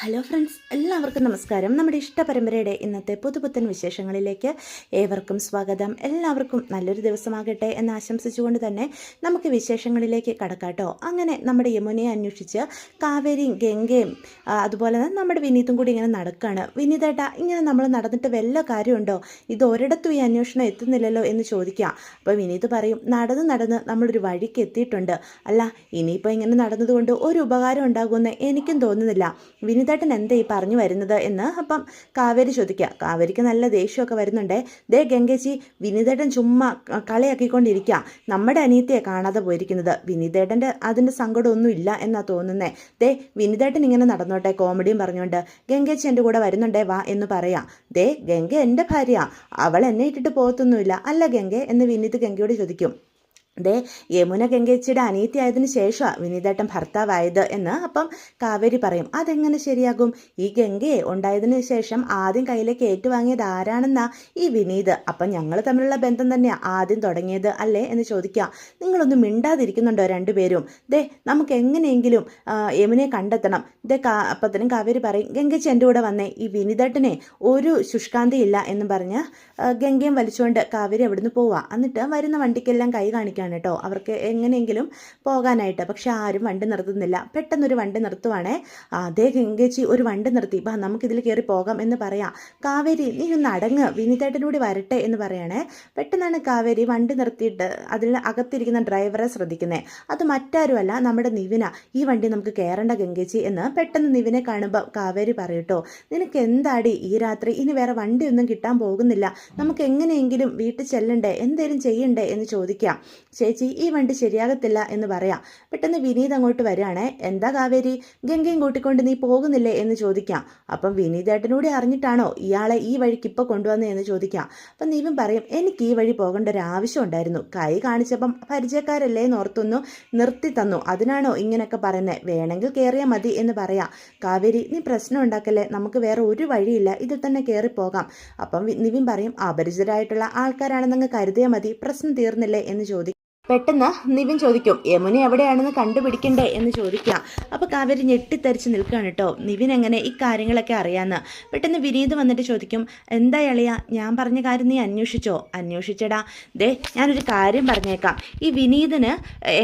Hello friends, എല്ലാവർക്കും നമസ്കാരം. നമ്മുടെ ഇഷ്ടപരമ്പരയുടെ ഇന്നത്തെ പുതുപുത്തൻ വിശേഷങ്ങളിലേക്ക് ഏവർക്കും സ്വാഗതം. എല്ലാവർക്കും നല്ലൊരു ദിവസമാകട്ടെ എന്ന് ആശംസിച്ചുകൊണ്ട് തന്നെ നമുക്ക് വിശേഷങ്ങളിലേക്ക് കടക്കാട്ടോ. അങ്ങനെ നമ്മുടെ യമുനയെ അന്വേഷിച്ച് കാവേരിയും ഗംഗയും അതുപോലെ തന്നെ നമ്മുടെ വിനീതും കൂടി ഇങ്ങനെ നടക്കുകയാണ്. വിനീതേട്ടാ, ഇങ്ങനെ നമ്മൾ നടന്നിട്ട് വല്ല കാര്യമുണ്ടോ? ഇത് ഒരിടത്തും ഈ അന്വേഷണം എത്തുന്നില്ലല്ലോ എന്ന് ചോദിക്കുക. അപ്പോൾ വിനീത് പറയും, നടന്ന് നമ്മളൊരു വഴിക്ക് എത്തിയിട്ടുണ്ട്. അല്ല, ഇനിയിപ്പോൾ ഇങ്ങനെ നടന്നതുകൊണ്ട് ഒരു ഉപകാരം ഉണ്ടാകുമെന്ന് എനിക്കും തോന്നുന്നില്ല. വിനീതേട്ടൻ എന്താ ഈ പറഞ്ഞു വരുന്നത് എന്ന് അപ്പം കാവേരി ചോദിക്കുക. കാവേരിക്ക് നല്ല ദേഷ്യമൊക്കെ വരുന്നുണ്ടേ. ദേ ഗംഗേച്ചി, വിനീതേട്ടൻ ചുമ്മാ കളിയാക്കിക്കൊണ്ടിരിക്കുക. നമ്മുടെ അനിയത്തിയെ കാണാതെ പോയിരിക്കുന്നത്. വിനീതേട്ടൻ്റെ അതിൻ്റെ സങ്കടമൊന്നും ഇല്ല എന്നാ തോന്നുന്നേ. ദേ വിനീതേട്ടൻ ഇങ്ങനെ നടന്നോട്ടെ, കോമഡിയും പറഞ്ഞുകൊണ്ട് ഗംഗേച്ചി എൻ്റെ കൂടെ വരുന്നുണ്ടേ, വാ എന്ന് പറയാം. ദേ ഗംഗ എൻ്റെ ഭാര്യ, അവൾ എന്നെ ഇട്ടിട്ട് പോകത്തൊന്നുമില്ല അല്ല ഗംഗെ എന്ന് വിനീത് ഗംഗയോട് ചോദിക്കും. ദേ യമുന ഗംഗേച്ചിയുടെ അനീതിയായതിനു ശേഷമാണ് വിനീതേട്ടൻ ഭർത്താവായത് എന്ന് അപ്പം കാവേരി പറയും. അതെങ്ങനെ ശരിയാകും? ഈ ഗംഗയെ ഉണ്ടായതിനു ശേഷം ആദ്യം കയ്യിലേക്ക് ഏറ്റുവാങ്ങിയത് ആരാണെന്നാ ഈ വിനീത്. അപ്പം ഞങ്ങൾ തമ്മിലുള്ള ബന്ധം തന്നെയാണ് ആദ്യം തുടങ്ങിയത് അല്ലേ എന്ന് ചോദിക്കാം. നിങ്ങളൊന്നും മിണ്ടാതിരിക്കുന്നുണ്ടോ രണ്ടുപേരും? ദേ നമുക്ക് എങ്ങനെയെങ്കിലും യമുനയെ കണ്ടെത്തണം. ദേ അപ്പത്തിനും കാവേരി പറയും, ഗംഗേച്ചി എൻ്റെ കൂടെ വന്നേ, ഈ വിനീതേട്ടനെ ഒരു ശുഷ്കാന്തിയില്ല എന്ന് പറഞ്ഞ് ഗംഗയും വലിച്ചുകൊണ്ട് കാവേരി അവിടുന്ന് പോവുക. എന്നിട്ട് വരുന്ന വണ്ടിക്കെല്ലാം കൈ കാണിക്കുക കേട്ടോ, അവർക്ക് എങ്ങനെയെങ്കിലും പോകാനായിട്ട്. പക്ഷെ ആരും വണ്ടി നിർത്തുന്നില്ല. പെട്ടെന്നൊരു വണ്ടി നിർത്തുവാണേ. അതേ ഗംഗേച്ചി ഒരു വണ്ടി നിർത്തി, ബാ നമുക്കിതിൽ കയറി പോകാം എന്ന് പറയാം. കാവേരി നീ ഒന്ന് അടങ്ങ്, വിനീതേട്ടനൂടി വരട്ടെ എന്ന് പറയണേ. പെട്ടെന്നാണ് കാവേരി വണ്ടി നിർത്തിയിട്ട് അതിൽ അകത്തിരിക്കുന്ന ഡ്രൈവറെ ശ്രദ്ധിക്കുന്നത്. അത് മറ്റാരുമല്ല, നമ്മുടെ നിവിന. ഈ വണ്ടി നമുക്ക് കയറേണ്ട ഗംഗേച്ചി എന്ന് പെട്ടെന്ന് നിവിനെ കാണുമ്പോൾ കാവേരി പറയട്ടോ, നിനക്ക് എന്താടി ഈ രാത്രി? ഇനി വേറെ വണ്ടിയൊന്നും കിട്ടാൻ പോകുന്നില്ല, നമുക്ക് എങ്ങനെയെങ്കിലും വീട്ടിൽ ചെല്ലണ്ടേ, എന്തേലും ചെയ്യണ്ടേ എന്ന് ചോദിക്കാം. ചേച്ചി ഈ വണ്ടി ശരിയാകത്തില്ല എന്ന് പറയാം. പെട്ടെന്ന് വിനീത് അങ്ങോട്ട് വരികയാണേ. എന്താ കാവേരി, ഗംഗയും കൂട്ടിക്കൊണ്ട് നീ പോകുന്നില്ലേ എന്ന് ചോദിക്കാം. അപ്പം വിനീതേട്ടനൂടെ അറിഞ്ഞിട്ടാണോ ഇയാളെ ഈ വഴിക്ക് ഇപ്പോൾ കൊണ്ടുവന്നേ എന്ന് ചോദിക്കാം. അപ്പം നീവും പറയും, എനിക്ക് ഈ വഴി പോകേണ്ട ഒരു ആവശ്യം ഉണ്ടായിരുന്നു, കൈ കാണിച്ചപ്പം പരിചയക്കാരല്ലേ എന്നോർത്തൊന്നു നിർത്തി തന്നു, അതിനാണോ ഇങ്ങനെയൊക്കെ പറയുന്നത്? വേണമെങ്കിൽ കയറിയാൽ മതി എന്ന് പറയാം. കാവേരി നീ പ്രശ്നം ഉണ്ടാക്കല്ലേ, നമുക്ക് വേറെ ഒരു വഴിയില്ല, ഇതിൽ തന്നെ കയറിപ്പോകാം. അപ്പം നിവിൻ പറയും, അപരിചിതരായിട്ടുള്ള ആൾക്കാരാണെന്നങ്ങ് കരുതിയാൽ മതി, പ്രശ്നം തീർന്നില്ലേ എന്ന് ചോദിക്കും. പെട്ടെന്ന് നിവിൻ ചോദിക്കും, യമുന എവിടെയാണെന്ന് കണ്ടുപിടിക്കണ്ടേ എന്ന് ചോദിക്കാം. അപ്പോൾ കാവേരി ഞെട്ടിത്തരിച്ച് നിൽക്കുകയാണ് കേട്ടോ. നിവിൻ എങ്ങനെ ഈ കാര്യങ്ങളൊക്കെ അറിയാമെന്ന്. പെട്ടെന്ന് വിനീത് വന്നിട്ട് ചോദിക്കും, എന്താ എളിയ, ഞാൻ പറഞ്ഞ കാര്യം നീ അന്വേഷിച്ചോ? അന്വേഷിച്ചടാ. ദേ ഞാനൊരു കാര്യം പറഞ്ഞേക്കാം, ഈ വിനീതിന്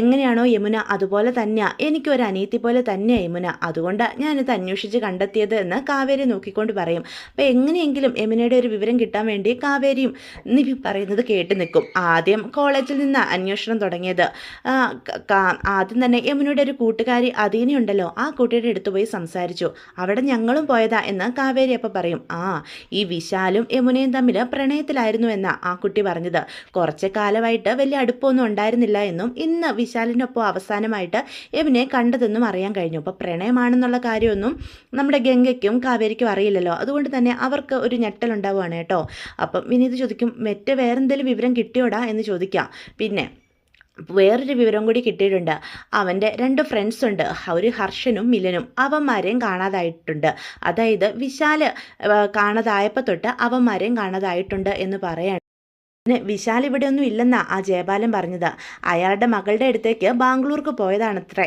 എങ്ങനെയാണോ യമുന അതുപോലെ തന്നെയാണ് എനിക്കൊരു അനീതി പോലെ തന്നെയാണ് യമുന, അതുകൊണ്ടാണ് ഞാനിത് അന്വേഷിച്ച് കണ്ടെത്തിയത് എന്ന് കാവേരി നോക്കിക്കൊണ്ട് പറയും. അപ്പോൾ എങ്ങനെയെങ്കിലും യമുനയുടെ ഒരു വിവരം കിട്ടാൻ വേണ്ടി കാവേരിയും നിവിൻ പറയുന്നത് കേട്ട് നിൽക്കും. ആദ്യം കോളേജിൽ നിന്ന് അന്വേഷണം തുടങ്ങിയത്. ആദ്യം തന്നെ യമുനയുടെ ഒരു കൂട്ടുകാരി അദീന ഉണ്ടല്ലോ, ആ കുട്ടിയുടെ അടുത്ത് പോയി സംസാരിച്ചു, അവിടെ ഞങ്ങളും പോയതാ എന്ന് കാവേരി അപ്പം പറയും. ഈ വിശാലും യമുനയും തമ്മിൽ പ്രണയത്തിലായിരുന്നു എന്നാ ആ കുട്ടി പറഞ്ഞത്. കുറച്ച് കാലമായിട്ട് വലിയ അടുപ്പമൊന്നും ഉണ്ടായിരുന്നില്ല എന്നും ഇന്ന് വിശാലിനൊപ്പം അവസാനമായിട്ട് യമുനയെ കണ്ടതെന്നും അറിയാൻ കഴിഞ്ഞു. അപ്പോൾ പ്രണയമാണെന്നുള്ള കാര്യമൊന്നും നമ്മുടെ ഗംഗയ്ക്കും കാവേരിക്കും അറിയില്ലല്ലോ, അതുകൊണ്ട് തന്നെ അവർക്ക് ഒരു ഞെട്ടലുണ്ടാവുകയാണ് കേട്ടോ. അപ്പം വിനീത് ചോദിക്കും, മറ്റേ വേറെന്തെങ്കിലും വിവരം കിട്ടിയോടാ എന്ന് ചോദിക്കാം. പിന്നെ വേറൊരു വിവരം കൂടി കിട്ടിയിട്ടുണ്ട്, അവൻ്റെ 2 ഫ്രണ്ട്സ് ഉണ്ട്, ഒരു ഹർഷനും മിലനും, അവന്മാരെയും കാണാതായിട്ടുണ്ട്. അതായത് വിശാല് കാണാതായപ്പോൾ തൊട്ട് അവന്മാരെയും കാണാതായിട്ടുണ്ട് എന്ന് പറയാണ്. വിശാൽ ഇവിടെ ഒന്നും ഇല്ലെന്നാ ആ ജയപാലൻ പറഞ്ഞത്. അയാളുടെ മകളുടെ അടുത്തേക്ക് ബാംഗ്ലൂർക്ക് പോയതാണത്രേ.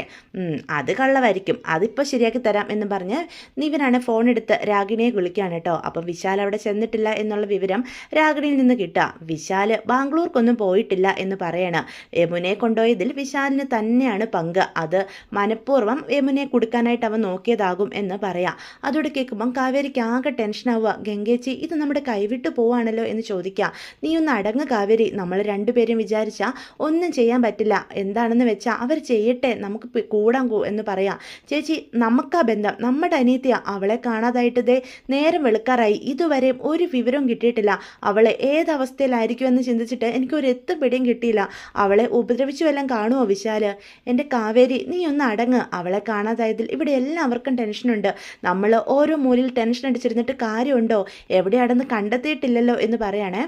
അത് കള്ളവായിരിക്കും, അതിപ്പോൾ ശരിയാക്കി തരാം എന്ന് പറഞ്ഞ് നിവിനാണ് ഫോൺ എടുത്ത് രാഗിണിയെ വിളിക്കുകയാണ് കേട്ടോ. അപ്പം വിശാൽ അവിടെ ചെന്നിട്ടില്ല എന്നുള്ള വിവരം രാഗിണിയിൽ നിന്ന് കിട്ടുക. വിശാൽ ബാംഗ്ലൂർക്കൊന്നും പോയിട്ടില്ല എന്ന് പറയണം. യമുനയെ കൊണ്ടുപോയതിൽ വിശാലിന് തന്നെയാണ് പങ്ക്, അത് മനഃപൂർവ്വം യമുനയെ കൊടുക്കാനായിട്ട് അവൻ നോക്കിയതാകും എന്ന് പറയാം. അതോടെ കേൾക്കുമ്പം കാവേരിക്ക് ആകെ ടെൻഷനാവുക. ഗംഗേച്ചി ഇത് നമ്മുടെ കൈവിട്ട് പോവാണല്ലോ എന്ന് ചോദിക്കാം. നീ ഒന്ന് അടങ്ങ് കാവേരി, നമ്മൾ രണ്ടുപേരും വിചാരിച്ചാൽ ഒന്നും ചെയ്യാൻ പറ്റില്ല, എന്താണെന്ന് വെച്ചാൽ അവർ ചെയ്യട്ടെ, നമുക്ക് കൂടാൻ എന്ന് പറയാം. ചേച്ചി നമുക്കാ ബന്ധം, നമ്മുടെ അനിയത്തിയാ, അവളെ കാണാതായിട്ട് ദേ നേരം വെളുക്കാറായി, ഇതുവരെ ഒരു വിവരവും കിട്ടിയിട്ടില്ല, അവളെ ഏതവസ്ഥയിലായിരിക്കുമെന്ന് ചിന്തിച്ചിട്ട് എനിക്കൊരു എത്തുപിടിയും കിട്ടിയില്ല, അവളെ ഉപദ്രവിച്ചു വല്ലതും കാണുമോ വിശാല്? എൻ്റെ കാവേരി നീ ഒന്ന് അടങ്ങ്, അവളെ കാണാതായതിൽ ഇവിടെ എല്ലാവർക്കും ടെൻഷനുണ്ട്, നമ്മൾ ഓരോ മൂലയിൽ ടെൻഷൻ അടിച്ചിരുന്നിട്ട് കാര്യമുണ്ടോ? എവിടെയാണെന്ന് കണ്ടെത്തിയിട്ടില്ലല്ലോ എന്ന് പറയണേ.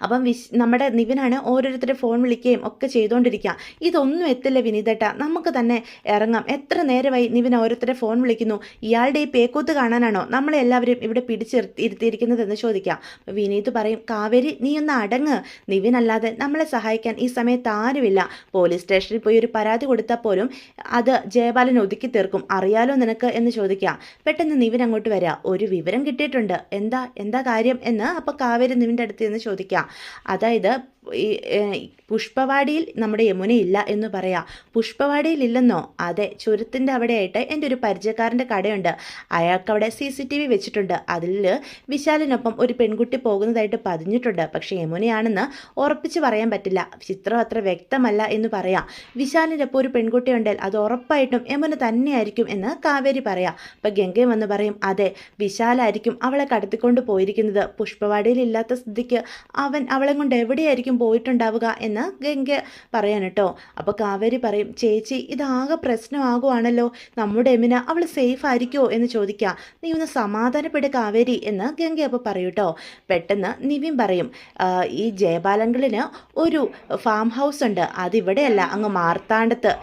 അപ്പം നമ്മുടെ നിവിനാണ് ഓരോരുത്തരുടെ ഫോൺ വിളിക്കുകയും ഒക്കെ ചെയ്തുകൊണ്ടിരിക്കുക. ഇതൊന്നും എത്തില്ല വിനീതേട്ട, നമുക്ക് തന്നെ ഇറങ്ങാം. എത്ര നേരമായി നിവിൻ ഓരോരുത്തരുടെ ഫോൺ വിളിക്കുന്നു. ഇയാളുടെ ഈ പേക്കൂത്ത് കാണാനാണോ നമ്മളെ എല്ലാവരും ഇവിടെ പിടിച്ചിരുത്തിയിരിക്കുന്നതെന്ന് ചോദിക്കാം. വിനീത് പറയും, കാവേരി നീ ഒന്ന് അടങ്ങ്. നിവിനല്ലാതെ നമ്മളെ സഹായിക്കാൻ ഈ സമയത്ത് ആരുമില്ല. പോലീസ് സ്റ്റേഷനിൽ പോയി ഒരു പരാതി കൊടുത്താൽ പോലും അത് ജയപാലൻ ഒതുക്കി തീർക്കും, അറിയാലോ നിനക്ക് എന്ന് ചോദിക്കാം. പെട്ടെന്ന് നിവിൻ അങ്ങോട്ട് വരിക. ഒരു വിവരം കിട്ടിയിട്ടുണ്ട്. എന്താ എന്താ കാര്യം എന്ന് അപ്പോൾ കാവേരി നിവിൻ്റെ അടുത്ത് നിന്ന് ചോദിക്കാം. അതായത് ഈ പുഷ്പവാടിയിൽ നമ്മുടെ യമുനയില്ല എന്ന് പറയാം. പുഷ്പവാടിയിൽ ഇല്ലെന്നോ? അതെ, ചുരത്തിൻ്റെ അവിടെയായിട്ട് എൻ്റെ ഒരു പരിചയക്കാരൻ്റെ കടയുണ്ട്. അയാൾക്കവിടെ CCTV വെച്ചിട്ടുണ്ട്. അതിൽ വിശാലിനൊപ്പം ഒരു പെൺകുട്ടി പോകുന്നതായിട്ട് പതിഞ്ഞിട്ടുണ്ട്. പക്ഷേ യമുനയാണെന്ന് ഉറപ്പിച്ച് പറയാൻ പറ്റില്ല. ചിത്രം അത്ര വ്യക്തമല്ല എന്ന് പറയാം. വിശാലിൻ്റെ ഒപ്പം ഒരു പെൺകുട്ടി ഉണ്ടെങ്കിൽ അത് ഉറപ്പായിട്ടും യമുന തന്നെയായിരിക്കും എന്ന് കാവേരി പറയാം. അപ്പം ഗംഗയും വന്ന് പറയും, അതെ, വിശാലായിരിക്കും അവളെ കടത്തിക്കൊണ്ട് പോയിരിക്കുന്നത്. പുഷ്പവാടിയിൽ ഇല്ലാത്ത സ്ഥിതിക്ക് അവളെ കൊണ്ട് എവിടെയായിരിക്കും പോയിട്ടുണ്ടാവുക എന്ന് ഗംഗ പറയാൻ കേട്ടോ. അപ്പോൾ കാവേരി പറയും, ചേച്ചി ഇതാകെ പ്രശ്നമാകുവാണല്ലോ, നമ്മുടെ യമുന അവൾ സേഫ് ആയിരിക്കുമോ എന്ന് ചോദിക്കുക. നീ ഒന്ന് സമാധാനപ്പെട്ട് കാവേരി എന്ന് ഗംഗ അപ്പോൾ പറയൂ കേട്ടോ. പെട്ടെന്ന് നിവിൻ പറയും, ഈ ജയപാലങ്കളിന് ഒരു ഫാം ഹൗസ് ഉണ്ട്, അതിവിടെയല്ല, അങ്ങ് മാർത്താണ്ഡത്ത്.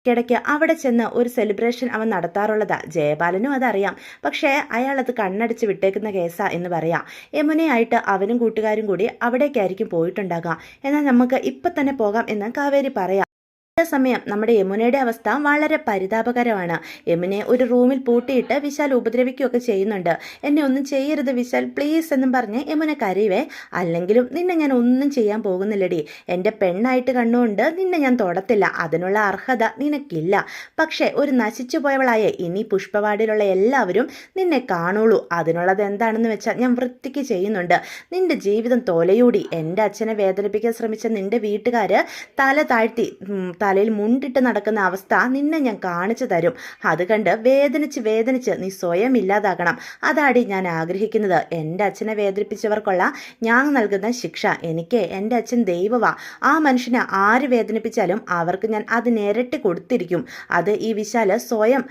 ഇടയ്ക്ക് അവിടെ ചെന്ന് ഒരു സെലിബ്രേഷൻ അവൻ നടത്താറുള്ളതാ. ജയപാലനും അതറിയാം. പക്ഷേ അയാളത് കണ്ണടിച്ച് വിട്ടേക്കുന്ന കേസാ എന്ന് പറയാം. യമുനയായിട്ട് അവനും കൂട്ടുകാരും കൂടി അവിടേക്കായിരിക്കും പോയിട്ടുണ്ടാകാം. എന്നാൽ നമുക്ക് ഇപ്പം തന്നെ പോകാം എന്ന് കാവേരി പറയാം. സമയം നമ്മുടെ യമുനയുടെ അവസ്ഥ വളരെ പരിതാപകരമാണ്. യമുനയെ ഒരു റൂമിൽ പൂട്ടിയിട്ട് വിശാൽ ഉപദ്രവിക്കുകയൊക്കെ ചെയ്യുന്നുണ്ട്. എന്നെ ഒന്നും ചെയ്യരുത് വിശാൽ പ്ലീസ് എന്നും പറഞ്ഞ് യമുന കരയുവേ. അല്ലെങ്കിലും നിന്നെ ഞാൻ ഒന്നും ചെയ്യാൻ പോകുന്നില്ലടി. എൻ്റെ പെണ്ണായിട്ട് കണ്ണുകൊണ്ട് നിന്നെ ഞാൻ തൊടത്തില്ല. അതിനുള്ള അർഹത നിനക്കില്ല. പക്ഷേ ഒരു നശിച്ചു പോയവളായ ഇനി പുഷ്പവാടിയിലുള്ള എല്ലാവരും നിന്നെ കാണുള്ളൂ. അതിനുള്ളത് എന്താണെന്ന് വെച്ചാൽ ഞാൻ വൃത്തിക്ക് ചെയ്യുന്നുണ്ട്. നിന്റെ ജീവിതം തോലയൂടി. എൻ്റെ അച്ഛനെ വേദനിപ്പിക്കാൻ ശ്രമിച്ച നിന്റെ വീട്ടുകാർ തല താഴ്ത്തി തലയിൽ മുണ്ടിട്ട് നടക്കുന്ന അവസ്ഥ നിന്നെ ഞാൻ കാണിച്ചു തരും. അത് കണ്ട് വേദനിച്ച് നീ സ്വയം ഇല്ലാതാകണം. അതാടി ഞാൻ ആഗ്രഹിക്കുന്നത്. എൻ്റെ അച്ഛനെ വേദനിപ്പിച്ചവർക്കുള്ള ഞാൻ നൽകുന്ന ശിക്ഷ. എനിക്ക് എൻ്റെ അച്ഛൻ ദൈവവാ. ആ മനുഷ്യനെ ആര് വേദനിപ്പിച്ചാലും അവർക്ക് ഞാൻ അതിനിരട്ടി കൊടുത്തിരിക്കും. അത് ഈ വിശാല് സ്വയം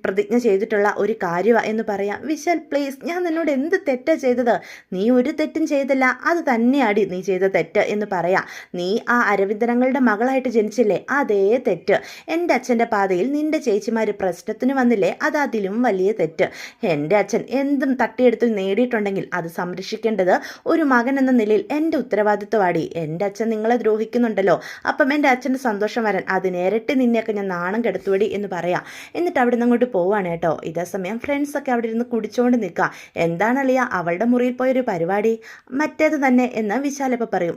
പ്രതിജ്ഞ ചെയ്തിട്ടുള്ള ഒരു കാര്യമാണ് എന്ന് പറയാം. വിശാൽ പ്ലീസ്, ഞാൻ നിന്നോട് എന്ത് തെറ്റാ ചെയ്തത്? നീ ഒരു തെറ്റും ചെയ്തില്ല. അത് തന്നെയാടി നീ ചെയ്ത തെറ്റ് എന്ന് പറയാം. നീ ആ അരവിന്ദനങ്ങളുടെ മകളായിട്ട് ജനിച്ചില്ലേ, അതേ തെറ്റ്. എൻ്റെ അച്ഛൻ്റെ പാതയിൽ നിന്റെ ചേച്ചിമാർ പ്രശ്നത്തിന് വന്നില്ലേ, അത് അതിലും വലിയ തെറ്റ്. എൻ്റെ അച്ഛൻ എന്തും തട്ടിയെടുത്ത് നേടിയിട്ടുണ്ടെങ്കിൽ അത് സംരക്ഷിക്കേണ്ടത് ഒരു മകൻ എന്ന നിലയിൽ എൻ്റെ ഉത്തരവാദിത്വമാടി. എൻ്റെ അച്ഛൻ നിങ്ങളെ ദ്രോഹിക്കുന്നുണ്ടല്ലോ, അപ്പം എൻ്റെ അച്ഛൻ്റെ സന്തോഷം വരാൻ അതിനിരട്ടി നിന്നെയൊക്കെ ഞാൻ നാണം കെടുത്തുവടി എന്ന് പറയാം. എന്നിട്ട് അവിടെ നിന്ന് അങ്ങോട്ട് പോവാണ് കേട്ടോ. ഇതേ സമയം ഫ്രണ്ട്സൊക്കെ അവിടെ ഇരുന്ന് കുടിച്ചുകൊണ്ട് നിൽക്കുക. എന്താണളിയ അവളുടെ മുറിയിൽ പോയൊരു പരിപാടി? മറ്റേത് തന്നെ എന്ന് വിശാലപ്പ പറയും.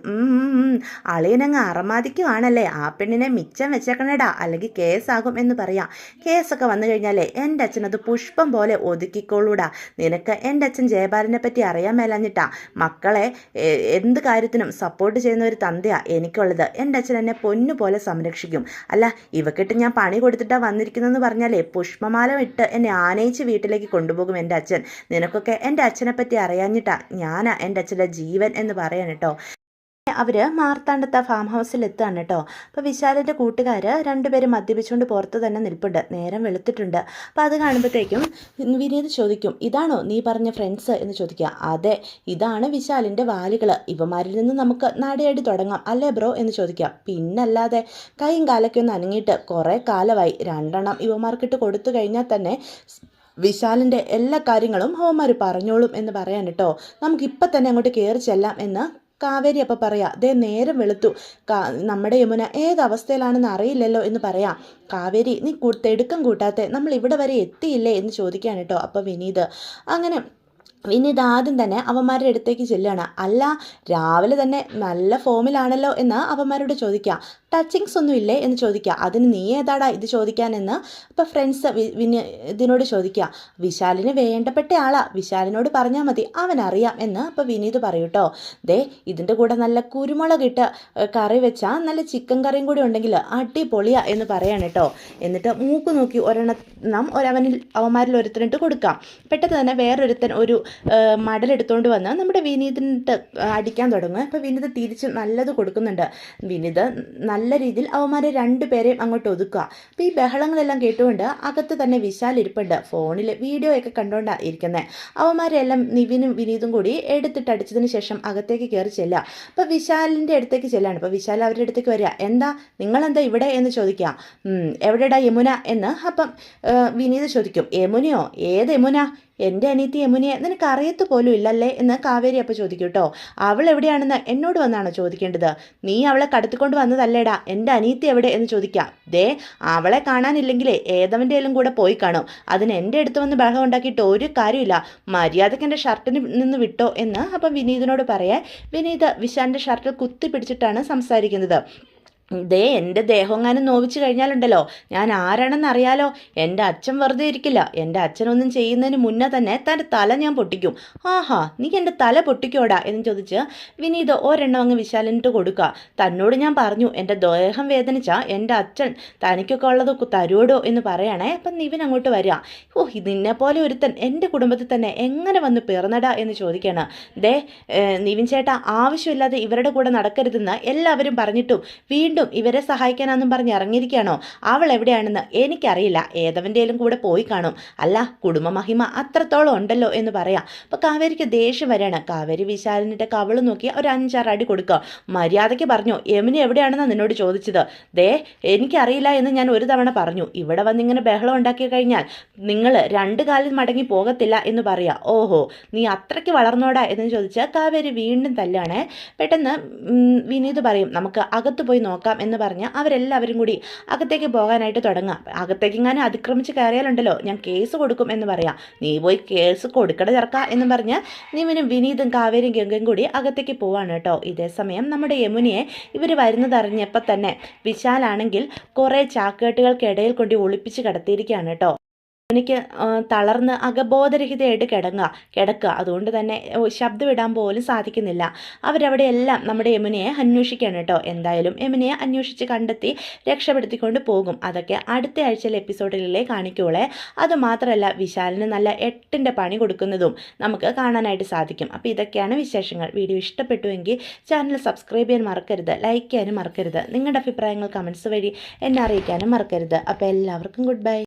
അളിയനങ്ങ് അറമാദിക്കുവാണല്ലേ. ആ പെണ്ണിനെ മിച്ചം വെച്ചേക്കണേടാ, അല്ലെങ്കിൽ കേസാകും എന്ന് പറയാം. കേസൊക്കെ വന്നു കഴിഞ്ഞാലേ എൻ്റെ അച്ഛനത് പുഷ്പം പോലെ ഒതുക്കിക്കോളൂടാ. നിനക്ക് എൻ്റെ അച്ഛൻ ജയപാലനെ പറ്റി അറിയാൻ മേലാഞ്ഞിട്ടാ. മക്കളെ എന്ത് കാര്യത്തിനും സപ്പോർട്ട് ചെയ്യുന്ന ഒരു തന്തയാ എനിക്കുള്ളത്. എൻ്റെ അച്ഛൻ എന്നെ പൊന്നുപോലെ സംരക്ഷിക്കും. അല്ല ഇവക്കിട്ട് ഞാൻ പണി കൊടുത്തിട്ടാ വന്നിരിക്കുന്നതെന്ന് പറഞ്ഞാലേ പുഷ്പമാല ഇട്ട് എന്നെ ആനയിച്ച് വീട്ടിലേക്ക് കൊണ്ടുപോകും എൻ്റെ അച്ഛൻ. നിനക്കൊക്കെ എൻ്റെ അച്ഛനെ പറ്റി അറിയാഞ്ഞിട്ടാ ഞാനാ എൻ്റെ അച്ഛൻ്റെ ജീവൻ എന്ന് പറയാൻ കേട്ടോ. അവർ മാർത്താണ്ഡത്ത് ഫാം ഹൗസിൽ എത്തുകയാണ് കേട്ടോ. അപ്പോൾ വിശാലിൻ്റെ കൂട്ടുകാർ രണ്ടുപേരും മദ്യപിച്ചുകൊണ്ട് പുറത്ത് തന്നെ നിൽപ്പുണ്ട്. നേരം വെളുത്തിട്ടുണ്ട്. അപ്പോൾ അത് കാണുമ്പോഴത്തേക്കും വിനീത് ചോദിക്കും, ഇതാണോ നീ പറഞ്ഞ ഫ്രണ്ട്സ് എന്ന് ചോദിക്കുക. അതെ, ഇതാണ് വിശാലിൻ്റെ വാലുകൾ. ഇവന്മാരിൽ നിന്ന് നമുക്ക് നാടേടി തുടങ്ങാം അല്ലേ ബ്രോ എന്ന് ചോദിക്കുക. പിന്നല്ലാതെ കൈയും കാലൊക്കെ ഒന്ന് അനങ്ങിയിട്ട് കുറേ കാലമായി. 2 എണ്ണം ഇവന്മാർക്കിട്ട് കൊടുത്തു കഴിഞ്ഞാൽ തന്നെ വിശാലിൻ്റെ എല്ലാ കാര്യങ്ങളും അവന്മാർ പറഞ്ഞോളും എന്ന് പറയാൻ കേട്ടോ. നമുക്കിപ്പം തന്നെ അങ്ങോട്ട് കയറി ചെല്ലാം എന്ന് കാവേരി അപ്പം പറയാം. ദേ നേരം വെളുത്തു, നമ്മുടെ യമുന ഏതവസ്ഥയിലാണെന്ന് അറിയില്ലല്ലോ എന്ന് പറയാം. കാവേരി നീ തെടുക്കം കൂട്ടാത്തെ, നമ്മൾ ഇവിടെ വരെ എത്തിയില്ലേ എന്ന് ചോദിക്കുകയാണ് കേട്ടോ. അപ്പോൾ വിനീത് ആദ്യം തന്നെ അവന്മാരുടെ അടുത്തേക്ക് ചെല്ലുകയാണ്. അല്ല രാവിലെ തന്നെ നല്ല ഫോമിലാണല്ലോ എന്ന് അവന്മാരോട് ചോദിക്കുക. ടച്ചിങ്സ് ഒന്നും ഇല്ലേ എന്ന് ചോദിക്കുക. അതിന് നീ ഏതാടാ ഇത് ചോദിക്കാനെന്ന് അപ്പോൾ ഫ്രണ്ട്സ് ഇതിനോട് ചോദിക്കുക. വിശാലിന് വേണ്ടപ്പെട്ട ആളാ, വിശാലിനോട് പറഞ്ഞാൽ മതി, അവനറിയാം എന്ന് അപ്പോൾ വിനീത് പറയൂട്ടോ. ദേ ഇതിൻ്റെ കൂടെ നല്ല കുരുമുളകിട്ട് കറി വെച്ചാൽ നല്ല ചിക്കൻ കറിയും കൂടി ഉണ്ടെങ്കിൽ അടിപൊളിയാ എന്ന് പറയാണ് കേട്ടോ. എന്നിട്ട് മൂക്ക് നോക്കി അവന്മാരിൽ ഒരുത്തനിട്ട് കൊടുക്കാം. പെട്ടെന്ന് തന്നെ വേറൊരുത്തൻ ഒരു മടലെടുത്തുകൊണ്ട് വന്ന് നമ്മുടെ വിനീതിനിട്ട് അടിക്കാൻ തുടങ്ങും. അപ്പോൾ വിനീത് തിരിച്ച് നല്ലത് കൊടുക്കുന്നുണ്ട്. വിനീത് നല്ല നല്ല രീതിയിൽ അവന്മാരെ രണ്ടുപേരെയും അങ്ങോട്ട് ഒതുക്കുക. അപ്പോൾ ഈ ബഹളങ്ങളെല്ലാം കേട്ടുകൊണ്ട് അകത്ത് തന്നെ വിശാൽ ഇരിപ്പുണ്ട്. ഫോണിൽ വീഡിയോ ഒക്കെ കണ്ടുകൊണ്ടാണ് ഇരിക്കുന്നത്. അവന്മാരെല്ലാം നിവിനും വിനീതും കൂടി എടുത്തിട്ട് അടിച്ചതിന് ശേഷം അകത്തേക്ക് കയറി ചെല്ലുക. അപ്പോൾ വിശാലിൻ്റെ അടുത്തേക്ക് ചെല്ലാണ്. അപ്പോൾ വിശാൽ അവരുടെ അടുത്തേക്ക് വരിക. എന്താ നിങ്ങളെന്താ ഇവിടെ എന്ന് ചോദിക്കുക. എവിടെടാ യമുന എന്ന് അപ്പം വിനീത് ചോദിക്കും. യമുനയോ? ഏത് യമുന? എൻ്റെ അനിയത്തി യമുനയെ നിനക്ക് അറിയത്ത് പോലും ഇല്ലല്ലേ എന്ന് കാവേരി അപ്പോൾ ചോദിക്കും കേട്ടോ. അവൾ എവിടെയാണെന്ന് എന്നോട് വന്നാണോ ചോദിക്കേണ്ടത്? നീ അവളെ കടത്തിക്കൊണ്ട് വന്നതല്ലേടാ. എൻ്റെ അനിയത്തി എവിടെ എന്ന് ചോദിക്കാം. ദേ അവളെ കാണാനില്ലെങ്കിലേ ഏതവൻ്റെ എല്ലാം കൂടെ പോയി കാണും. അതിന് എൻ്റെ അടുത്ത് വന്ന് ബഹളം ഉണ്ടാക്കിയിട്ട് ഒരു കാര്യമില്ല. മര്യാദയ്ക്ക് എൻ്റെ ഷർട്ടിന് നിന്ന് വിട്ടോ എന്ന് അപ്പം വിനീതിനോട് പറയാൻ വിനീത് വിശാലിൻ്റെ ഷർട്ടിൽ കുത്തി പിടിച്ചിട്ടാണ് സംസാരിക്കുന്നത്. ദേ എൻ്റെ ദേഹമെങ്ങാനും നോവിച്ച് കഴിഞ്ഞാലുണ്ടല്ലോ ഞാൻ ആരാണെന്ന് അറിയാലോ. എൻ്റെ അച്ഛൻ വെറുതെ ഇരിക്കില്ല. എൻ്റെ അച്ഛനൊന്നും ചെയ്യുന്നതിന് മുന്നേ തന്നെ തൻ്റെ തല ഞാൻ പൊട്ടിക്കും. ആഹാ നീ എൻ്റെ തല പൊട്ടിക്കോടാ എന്ന് ചോദിച്ച് വിനീത് ഒരെണ്ണം അങ്ങ് വിശാലിനിട്ട് കൊടുക്കുക. തന്നോട് ഞാൻ പറഞ്ഞു എൻ്റെ ദേഹം വേദനിച്ചാൽ എൻ്റെ അച്ഛൻ തനിക്കൊക്കെ ഉള്ളത് തരുവോടോ എന്ന് പറയണേ. അപ്പം നിവിൻ അങ്ങോട്ട് വരിക. നിന്നെപ്പോലെ ഒരുത്തൻ എൻ്റെ കുടുംബത്തിൽ തന്നെ എങ്ങനെ വന്ന് പിറന്നടാ എന്ന് ചോദിക്കുകയാണ്. ദേ നിവിൻ ചേട്ടാ ആവശ്യമില്ലാതെ ഇവരുടെ കൂടെ നടക്കരുതെന്ന് എല്ലാവരും പറഞ്ഞിട്ടും വീണ്ടും ഇവരെ സഹായിക്കാനാന്നും പറഞ്ഞ് ഇറങ്ങിയിരിക്കുകയാണോ? അവൾ എവിടെയാണെന്ന് എനിക്കറിയില്ല. ഏതവൻ്റെയും കൂടെ പോയി കാണും. അല്ല കുടുംബ മഹിമ അത്രത്തോളം ഉണ്ടല്ലോ എന്ന് പറയാം. അപ്പോൾ കാവേരിക്ക് ദേഷ്യം വരികയാണ്. കാവേരി വിശാലിൻ്റെ കവള് നോക്കി ഒരു 5-6 അടി കൊടുക്കുക. മര്യാദയ്ക്ക് പറഞ്ഞു യമുന എവിടെയാണെന്നാണ് നിന്നോട് ചോദിച്ചത്. ദേ എനിക്കറിയില്ല എന്ന് ഞാൻ ഒരു തവണ പറഞ്ഞു. ഇവിടെ വന്നിങ്ങനെ ബഹളം ഉണ്ടാക്കി കഴിഞ്ഞാൽ നിങ്ങൾ 2 കാലിൽ മടങ്ങി പോകത്തില്ല എന്ന് പറയാം. ഓഹോ നീ അത്രയ്ക്ക് വളർന്നോടാ എന്ന് ചോദിച്ചാൽ കാവേരി വീണ്ടും തല്ലാണ്. പെട്ടെന്ന് വിനീത് പറയും നമുക്ക് അകത്ത് പോയി നോക്കാം എന്ന് പറഞ്ഞ് അവരെല്ലാവരും കൂടി അകത്തേക്ക് പോകാനായിട്ട് തുടങ്ങാം. അകത്തേക്ക് ഇങ്ങനെ അതിക്രമിച്ച് കയറിയാലുണ്ടല്ലോ ഞാൻ കേസ് കൊടുക്കും എന്ന് പറയാം. നീ പോയി കേസ് കൊടുക്കട ചേർക്ക എന്ന് പറഞ്ഞ് നിവിനും വിനീതും കാവേരിയും ഗംഗയും കൂടി അകത്തേക്ക് പോവാണ് കേട്ടോ. ഇതേ സമയം നമ്മുടെ യമുനയെ ഇവർ വരുന്നതറിഞ്ഞപ്പോൾ തന്നെ വിശാലാണെങ്കിൽ കുറേ ചാക്കേട്ടുകൾക്കിടയിൽ കൊണ്ട് ഒളിപ്പിച്ച് കിടത്തിയിരിക്കുകയാണ് കേട്ടോ. എനിക്ക് തളർന്ന് അകബോധരഹിതയായിട്ട് കിടക്കുക. അതുകൊണ്ട് തന്നെ ശബ്ദമിടാൻ പോലും സാധിക്കുന്നില്ല. അവരവിടെ എല്ലാം നമ്മുടെ യമുനയെ അന്വേഷിക്കുകയാണ് കേട്ടോ. എന്തായാലും യമുനയെ അന്വേഷിച്ച് കണ്ടെത്തി രക്ഷപ്പെടുത്തിക്കൊണ്ട് പോകും. അതൊക്കെ അടുത്ത ആഴ്ചയിലെ എപ്പിസോഡുകളിലേ കാണിക്കുകയുള്ളേ. അതുമാത്രമല്ല വിശാലിന് നല്ല 8ൻ്റെ പണി കൊടുക്കുന്നതും നമുക്ക് കാണാനായിട്ട് സാധിക്കും. അപ്പോൾ ഇതൊക്കെയാണ് വിശേഷങ്ങൾ. വീഡിയോ ഇഷ്ടപ്പെട്ടുവെങ്കിൽ ചാനൽ സബ്സ്ക്രൈബ് ചെയ്യാൻ മറക്കരുത്, ലൈക്ക് ചെയ്യാനും മറക്കരുത്. നിങ്ങളുടെ അഭിപ്രായങ്ങൾ കമൻസ് വഴി എന്നെ അറിയിക്കാനും മറക്കരുത്. അപ്പോൾ എല്ലാവർക്കും ഗുഡ് ബൈ.